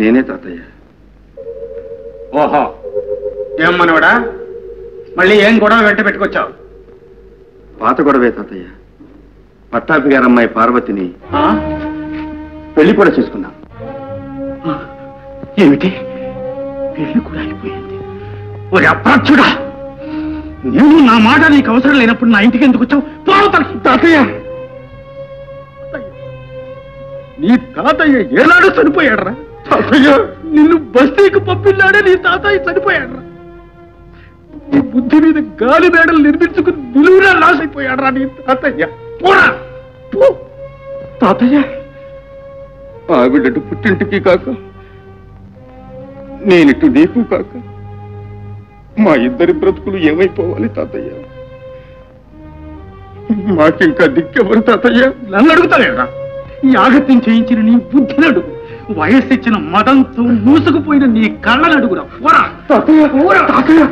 నేనే తాతయ్య. ఓహో, ఏం మనవడా, మళ్ళీ ఏం గొడవ వెంట పెట్టుకొచ్చావు? పాత గొడవే తాతయ్య. పట్టాపి గారమ్మాయి పార్వతిని పెళ్లి కూడా చేసుకున్నాం. ఏమిటి, పెళ్లి కూడా అయిపోయింది? ఒరే అప్రాచ్యుడా, నేను నా మాట నీకు అవసరం లేనప్పుడు నా ఇంటికి ఎందుకు వచ్చావు? తాతయ్య, నీ తాతయ్య ఏనాడు చనిపోయాడరా? తాతయ్య, నిన్ను బస్తీకి పంపిన్నాడే నీ తాతయ్య చనిపోయాడరా? నీ బుద్ధి మీద గాలి మేడలు నిర్మించుకుని నిలువునా నాశైపోయాడరా నీ తాతయ్య. పోరా పో. తాతయ్య, ఆవిడటు పుట్టింటికి కాక నేనిటు నీకు కాక మా ఇద్దరి బ్రతుకులు ఏమైపోవాలి తాతయ్య? మాకింకా దిక్కెవరు తాతయ్య? నన్ను అడుగుతావేరా? ఈ ఆగత్యం చేయించిన నీ బుద్ధినడు, వయస్సిచ్చిన మదంతో మూసుకుపోయిన నీ కళ్ళనడుగురా. పోరా తాతయ్య, పోరా తాతయ్య.